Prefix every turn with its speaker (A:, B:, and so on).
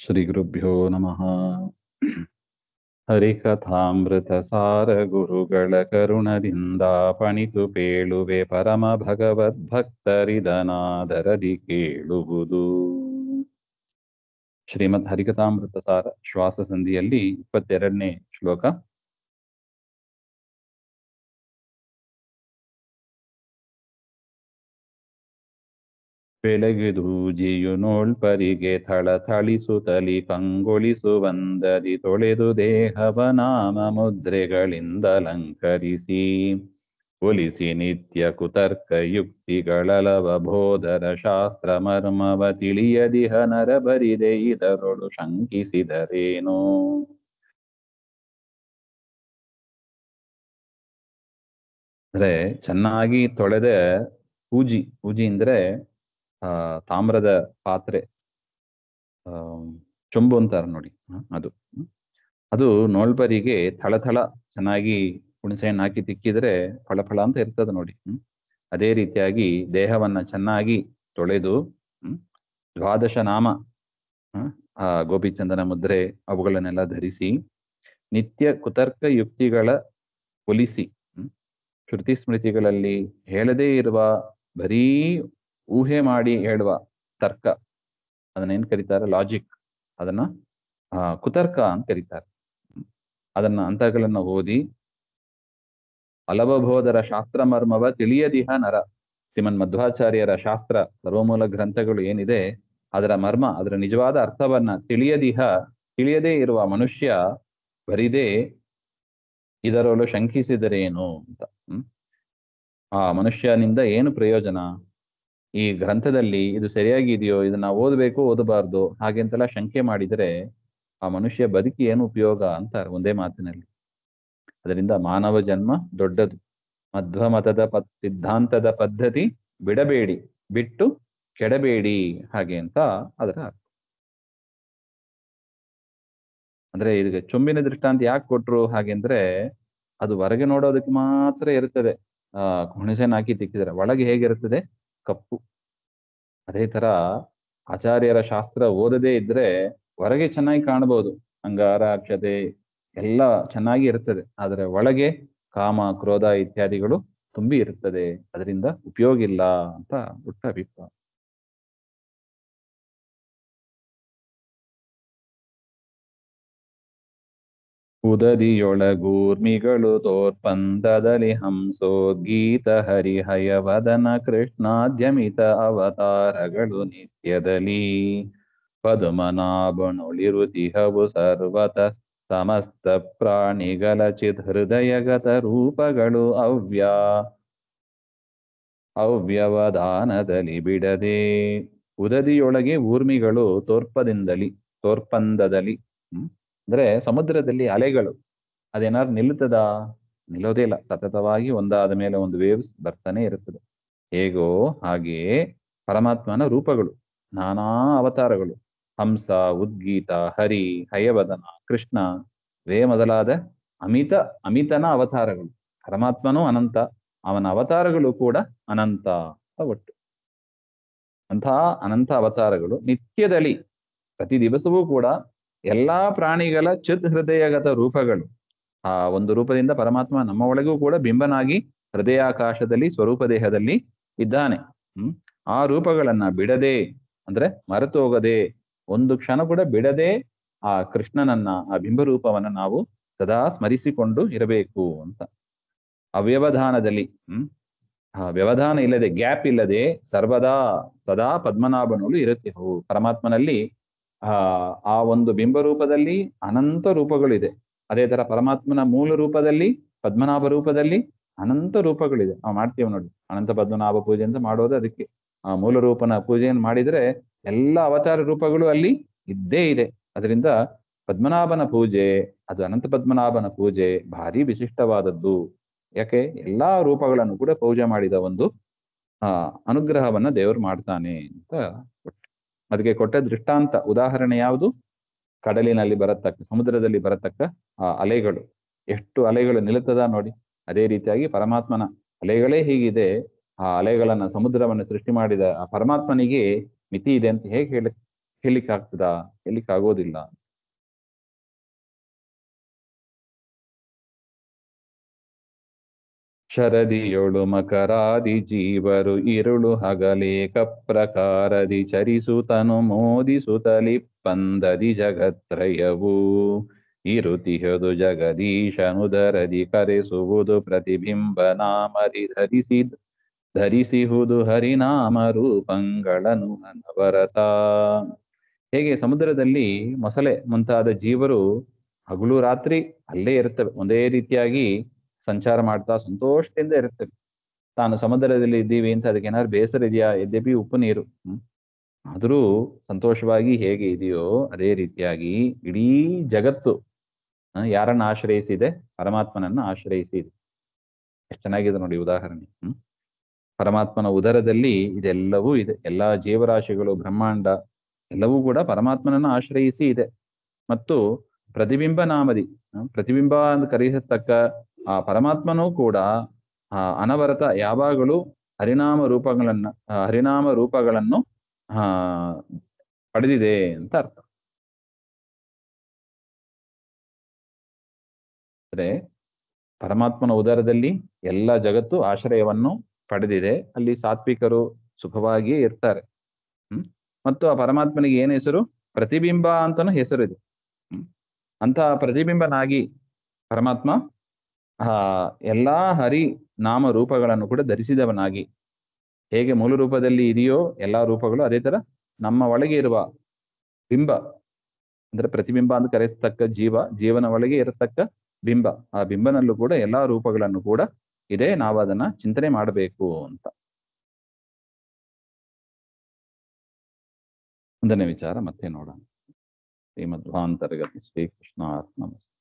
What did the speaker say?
A: ಶ್ರೀಗುರುಭ್ಯೋ ನಮಃ. ಹರಿಕಥಾಮೃತ ಸಾರ ಗುರುಗಳ ಕರುಣದಿಂದ ಪಣಿತು ಪೇಳುವೆ ಪರಮ ಭಗವದ್ಭಕ್ತರಿದನಾದರದಿ ಕೇಳುವುದು. ಶ್ರೀಮದ್ ಹರಿಕಥಾಮೃತ ಸಾರ ಶ್ವಾಸ ಸಂಧಿಯಲ್ಲಿ 22ನೇ ಶ್ಲೋಕ. ಬೆಳಗಿದೂಜಿಯು ನೋಳ್ಪರಿಗೆ ಥಳಥಳಿಸುತ್ತಲಿ ಕಂಗೊಳಿಸುವಂದದಿ ತೊಳೆದು ದೇಹವ ನಾಮ ಮುದ್ರೆಗಳಿಂದಲಂಕರಿಸಿ ಒಲಿಸಿ ನಿತ್ಯ ಕುತರ್ಕ ಯುಕ್ತಿಗಳಲವ ಬೋಧರ ಶಾಸ್ತ್ರ ಮರ್ಮವ ತಿಳಿಯದಿಹ ನರ ಬರಿದೆ ಇದರೊಳು ಶಂಕಿಸಿದರೇನೋ. ಅಂದ್ರೆ ಚೆನ್ನಾಗಿ ತೊಳೆದ ಪೂಜಿ ಅಂದ್ರೆ ತಾಮ್ರದ ಪಾತ್ರೆ, ಚೊಂಬು ಅಂತಾರ ನೋಡಿ, ಅದು ನೋಳ್ಬರಿಗೆ ಥಳಥಳ ಚೆನ್ನಾಗಿ ಹುಣಸೆಹಣ್ಣು ಹಾಕಿ ತಿಕ್ಕಿದ್ರೆ ಫಳಫಳ ಅಂತ ಇರ್ತದೆ ನೋಡಿ. ಅದೇ ರೀತಿಯಾಗಿ ದೇಹವನ್ನ ಚೆನ್ನಾಗಿ ತೊಳೆದು ದ್ವಾದಶ ನಾಮ, ಆ ಗೋಪಿಚಂದನ ಮುದ್ರೆ ಅವುಗಳನ್ನೆಲ್ಲ ಧರಿಸಿ ನಿತ್ಯ ಕುತರ್ಕ ಯುಕ್ತಿಗಳ ಒಲಿಸಿ, ಶ್ರುತಿ ಸ್ಮೃತಿಗಳಲ್ಲಿ ಹೇಳದೇ ಇರುವ ಬರೀ ಊಹೆ ಮಾಡಿ ಹೇಳುವ ತರ್ಕ, ಅದನ್ನೇನ್ ಕರೀತಾರೆ, ಲಾಜಿಕ್, ಅದನ್ನ ಕುತರ್ಕ ಅಂತ ಕರೀತಾರೆ. ಅದನ್ನ ಅಂತಗಳನ್ನ ಓದಿ ಅಲವಬೋಧರ ಶಾಸ್ತ್ರ ಮರ್ಮವ ತಿಳಿಯದಿಹ ನರ, ಶ್ರೀಮನ್ ಮಧ್ವಾಚಾರ್ಯರ ಶಾಸ್ತ್ರ ಸರ್ವಮೂಲ ಗ್ರಂಥಗಳು ಏನಿದೆ ಅದರ ಮರ್ಮ, ಅದರ ನಿಜವಾದ ಅರ್ಥವನ್ನ ತಿಳಿಯದೇ ಇರುವ ಮನುಷ್ಯ ಬರಿದೇ ಇದರೊಳು ಶಂಕಿಸಿದರೇನು ಅಂತ. ಆ ಮನುಷ್ಯನಿಂದ ಏನು ಪ್ರಯೋಜನ? ಈ ಗ್ರಂಥದಲ್ಲಿ ಇದು ಸರಿಯಾಗಿದೆಯೋ, ಇದನ್ನ ಓದಬೇಕು ಓದಬಾರ್ದು ಹಾಗೆಂತೆಲ್ಲ ಶಂಕೆ ಮಾಡಿದರೆ ಆ ಮನುಷ್ಯ ಬದುಕಿ ಏನು ಉಪಯೋಗ ಅಂತಾರೆ ಒಂದೇ ಮಾತಿನಲ್ಲಿ. ಅದರಿಂದ ಮಾನವ ಜನ್ಮ ದೊಡ್ಡದು, ಮಧ್ವ ಮತದ ಸಿದ್ಧಾಂತದ ಪದ್ಧತಿ ಬಿಡಬೇಡಿ, ಬಿಟ್ಟು ಕೆಡಬೇಡಿ, ಹಾಗೆ ಅಂತ ಅದರ ಅರ್ಥ. ಅಂದ್ರೆ ಇದಕ್ಕೆ ಚೊಂಬಿನ ದೃಷ್ಟಾಂತ ಯಾಕೆ ಕೊಟ್ರು ಹಾಗೆಂದ್ರೆ, ಅದು ಹೊರಗೆ ನೋಡೋದಕ್ಕೆ ಮಾತ್ರ ಇರ್ತದೆ, ಹುಣಸೆಹಣ್ಣು ಹಾಕಿ ತಿಕ್ಕಿದ್ರೆ. ಒಳಗೆ ಹೇಗಿರ್ತದೆ? ಕಪ್ಪು. ಅದೇ ತರ ಆಚಾರ್ಯರ ಶಾಸ್ತ್ರ ಓದದೇ ಇದ್ರೆ ಹೊರಗೆ ಚೆನ್ನಾಗಿ ಕಾಣಬಹುದು, ಅಂಗಾರ ಅಕ್ಷತೆ ಎಲ್ಲ ಚೆನ್ನಾಗಿ ಇರ್ತದೆ, ಆದರೆ ಒಳಗೆ ಕಾಮ ಕ್ರೋಧ ಇತ್ಯಾದಿಗಳು ತುಂಬಿ ಇರ್ತದೆ, ಅದರಿಂದ ಉಪಯೋಗ ಇಲ್ಲ ಅಂತ ಹುಟ್ಟ ಅಭಿಪ್ರಾಯ. ಉದದಿಯೊಳಗೂರ್ಮಿಗಳು ತೋರ್ಪಂದದಲ್ಲಿ ಹಂಸೋದ್ಗೀತ ಹರಿಹಯವದನ ಕೃಷ್ಣಾದ್ಯಮಿತ ಅವತಾರಗಳು ನಿತ್ಯದಲ್ಲಿ ಪದ್ಮನಾಭನೊಳಿರುತಿಹವು ಸರ್ವತ ಸಮಸ್ತ ಪ್ರಾಣಿಗಳ ಚಿತ್ ಹೃದಯಗತ ರೂಪಗಳು ಅವ್ಯವಧಾನದಲ್ಲಿ ಬಿಡದೆ. ಉದದಿಯೊಳಗೆ ಊರ್ಮಿಗಳು ತೋರ್ಪಂದದಲ್ಲಿ ಅಂದ್ರೆ ಸಮುದ್ರದಲ್ಲಿ ಅಲೆಗಳು, ಅದೇನಾದ್ರು ನಿಲ್ಲುತ್ತದ? ನಿಲ್ಲೋದೇ ಇಲ್ಲ, ಸತತವಾಗಿ ಒಂದಾದ ಮೇಲೆ ಒಂದು ವೇವ್ಸ್ ಬರ್ತಾನೆ ಇರುತ್ತದೆ. ಹೇಗೋ ಹಾಗೆಯೇ ಪರಮಾತ್ಮನ ರೂಪಗಳು, ನಾನಾ ಅವತಾರಗಳು, ಹಂಸ, ಉದ್ಗೀತ, ಹರಿ, ಹಯವದನ, ಕೃಷ್ಣ ವೇ ಮೊದಲಾದ ಅಮಿತನ ಅವತಾರಗಳು. ಪರಮಾತ್ಮನೂ ಅನಂತ, ಅವನ ಅವತಾರಗಳು ಕೂಡ ಅನಂತ ಒಟ್ಟು. ಅಂತಹ ಅನಂತ ಅವತಾರಗಳು ನಿತ್ಯದಲ್ಲಿ ಪ್ರತಿ ದಿವಸವೂ ಕೂಡ ಎಲ್ಲಾ ಪ್ರಾಣಿಗಳ ಚಿತ್ ಹೃದಯಗತ ರೂಪಗಳು. ಆ ಒಂದು ರೂಪದಿಂದ ಪರಮಾತ್ಮ ನಮ್ಮ ಒಳಗೂ ಕೂಡ ಬಿಂಬನಾಗಿ ಹೃದಯಾಕಾಶದಲ್ಲಿ ಸ್ವರೂಪ ದೇಹದಲ್ಲಿ ಇದ್ದಾನೆ. ಆ ರೂಪಗಳನ್ನ ಬಿಡದೆ, ಅಂದ್ರೆ ಮರೆತು ಹೋಗದೆ, ಒಂದು ಕ್ಷಣ ಕೂಡ ಬಿಡದೆ ಆ ಕೃಷ್ಣನನ್ನ, ಆ ಬಿಂಬರೂಪವನ್ನ ನಾವು ಸದಾ ಸ್ಮರಿಸಿಕೊಂಡು ಇರಬೇಕು ಅಂತ. ಅವ್ಯವಧಾನದಲ್ಲಿ ವ್ಯವಧಾನ ಇಲ್ಲದೆ, ಗ್ಯಾಪ್ ಇಲ್ಲದೆ ಸರ್ವದಾ ಸದಾ ಪದ್ಮನಾಭನೋಳು ಇರುತ್ತೆ. ಪರಮಾತ್ಮನಲ್ಲಿ ಆ ಒಂದು ಬಿಂಬರೂಪದಲ್ಲಿ ಅನಂತ ರೂಪಗಳಿದೆ. ಅದೇ ತರ ಪರಮಾತ್ಮನ ಮೂಲ ರೂಪದಲ್ಲಿ, ಪದ್ಮನಾಭ ರೂಪದಲ್ಲಿ ಅನಂತ ರೂಪಗಳಿದೆ. ನಾವು ಮಾಡ್ತೀವಿ ನೋಡಿ, ಅನಂತ ಪದ್ಮನಾಭ ಪೂಜೆ ಅಂತ ಮಾಡೋದು ಅದಕ್ಕೆ. ಆ ಮೂಲ ರೂಪನ ಪೂಜೆಯನ್ನು ಮಾಡಿದರೆ ಎಲ್ಲ ಅವತಾರ ರೂಪಗಳು ಅಲ್ಲಿ ಇದ್ದೇ ಇದೆ. ಅದರಿಂದ ಪದ್ಮನಾಭನ ಪೂಜೆ, ಅದು ಅನಂತ ಪದ್ಮನಾಭನ ಪೂಜೆ ಭಾರಿ ವಿಶಿಷ್ಟವಾದದ್ದು. ಯಾಕೆ? ಎಲ್ಲಾ ರೂಪಗಳನ್ನು ಕೂಡ ಪೂಜೆ ಮಾಡಿದ ಒಂದು ಅನುಗ್ರಹವನ್ನ ದೇವರು ಮಾಡ್ತಾನೆ ಅಂತ ಅದಕ್ಕೆ ಕೊಟ್ಟ ದೃಷ್ಟಾಂತ, ಉದಾಹರಣೆ ಯಾವುದು? ಕಡಲಿನಲ್ಲಿ ಬರತಕ್ಕ, ಸಮುದ್ರದಲ್ಲಿ ಬರತಕ್ಕ ಆ ಅಲೆಗಳು. ಎಷ್ಟು ಅಲೆಗಳು ನಿಲ್ಲುತ್ತದ ನೋಡಿ. ಅದೇ ರೀತಿಯಾಗಿ ಪರಮಾತ್ಮನ ಅಲೆಗಳೇ ಹೀಗಿದೆ. ಆ ಅಲೆಗಳನ್ನ, ಸಮುದ್ರವನ್ನು ಸೃಷ್ಟಿ ಮಾಡಿದ ಆ ಪರಮಾತ್ಮನಿಗೆ ಮಿತಿ ಇದೆ ಅಂತ ಹೇಗೆ ಆಗ್ತದಾ? ಆಗೋದಿಲ್ಲ. ಶರದಿಯೊಳು ಮಕರಾದಿ ಜೀವರು ಇರುಳು ಹಗಲೇಕ ಪ್ರಕಾರದಿ ಚರಿಸುತನು ಮೋದಿಸುತ್ತಲಿ ಪಂದದಿ ಜಗತ್ರಯವು ಇರುತಿಹದು ಜಗದೀಶನುದರದಿ ಕರೆಸುವುದು ಪ್ರತಿಬಿಂಬ ನಾಮದಿ ಧರಿಸಿಹುದು ಹರಿನಾಮ ರೂಪಂಗಳನು ಅನವರತ. ಹೇಗೆ ಸಮುದ್ರದಲ್ಲಿ ಮೊಸಳೆ ಮುಂತಾದ ಜೀವರು ಹಗಲು ರಾತ್ರಿ ಅಲ್ಲೇ ಇರ್ತವೆ, ಒಂದೇ ರೀತಿಯಾಗಿ ಸಂಚಾರ ಮಾಡ್ತಾ ಸಂತೋಷದಿಂದ ಇರ್ತವೆ. ತಾನು ಸಮುದ್ರದಲ್ಲಿ ಇದ್ದೀವಿ ಅಂತ ಅದಕ್ಕೆ ಏನಾದ್ರು ಬೇಸರ ಇದೆಯಾ? ಎದ್ದೆಬಿ ಉಪ್ಪು ನೀರು, ಆದರೂ ಸಂತೋಷವಾಗಿ ಹೇಗೆ ಇದೆಯೋ ಅದೇ ರೀತಿಯಾಗಿ ಇಡೀ ಜಗತ್ತು ಯಾರನ್ನ ಆಶ್ರಯಿಸಿದೆ? ಪರಮಾತ್ಮನನ್ನ ಆಶ್ರಯಿಸಿದೆ. ಎಷ್ಟು ಚೆನ್ನಾಗಿದೆ ನೋಡಿ ಉದಾಹರಣೆ. ಪರಮಾತ್ಮನ ಉದರದಲ್ಲಿ ಇದೆಲ್ಲವೂ ಇದೆ. ಎಲ್ಲಾ ಜೀವರಾಶಿಗಳು, ಬ್ರಹ್ಮಾಂಡ ಎಲ್ಲವೂ ಕೂಡ ಪರಮಾತ್ಮನನ್ನ ಆಶ್ರಯಿಸಿ ಇದೆ. ಮತ್ತು ಪ್ರತಿಬಿಂಬ ನಾಮದಿ, ಪ್ರತಿಬಿಂಬ ಅಂತ ಕರೆಯತಕ್ಕ ಆ ಪರಮಾತ್ಮನೂ ಕೂಡ ಅನವರತ ಯಾವಾಗಲೂ ಹರಿನಾಮ ರೂಪಗಳನ್ನು ಪಡೆದಿದೆ ಅಂತ ಅರ್ಥ. ಅಂದ್ರೆ ಪರಮಾತ್ಮನ ಉದರದಲ್ಲಿ ಎಲ್ಲ ಜಗತ್ತು ಆಶ್ರಯವನ್ನು ಪಡೆದಿದೆ. ಅಲ್ಲಿ ಸಾತ್ವಿಕರು ಸುಖವಾಗಿಯೇ ಇರ್ತಾರೆ. ಮತ್ತು ಆ ಪರಮಾತ್ಮನಿಗೆ ಏನು ಹೆಸರು? ಪ್ರತಿಬಿಂಬ ಅಂತಾನು ಹೆಸರಿದೆ. ಅಂತ ಪ್ರತಿಬಿಂಬನಾಗಿ ಪರಮಾತ್ಮ ಎಲ್ಲಾ ಹರಿ ನಾಮ ರೂಪಗಳನ್ನು ಕೂಡ ಧರಿಸಿದವನಾಗಿ, ಹೇಗೆ ಮೂಲ ರೂಪದಲ್ಲಿ ಇದೆಯೋ ಎಲ್ಲಾ ರೂಪಗಳು, ಅದೇ ತರ ನಮ್ಮ ಒಳಗೆ ಇರುವ ಬಿಂಬ ಅಂದ್ರೆ ಪ್ರತಿಬಿಂಬ ಅಂತ ಕರೆಸತಕ್ಕ ಜೀವನ ಒಳಗೆ ಇರತಕ್ಕ ಬಿಂಬ, ಆ ಬಿಂಬನಲ್ಲೂ ಕೂಡ ಎಲ್ಲಾ ರೂಪಗಳನ್ನು ಕೂಡ ಇದೆ. ನಾವು ಅದನ್ನ ಚಿಂತನೆ ಮಾಡಬೇಕು ಅಂತ. ಮುಂದನೇ ವಿಚಾರ ಮತ್ತೆ ನೋಡೋಣ. ಶ್ರೀಮಧ್ವಾಂತರ್ಗತಿ ಶ್ರೀಕೃಷ್ಣ ಅರ್ಪಣಮಸ್ತು.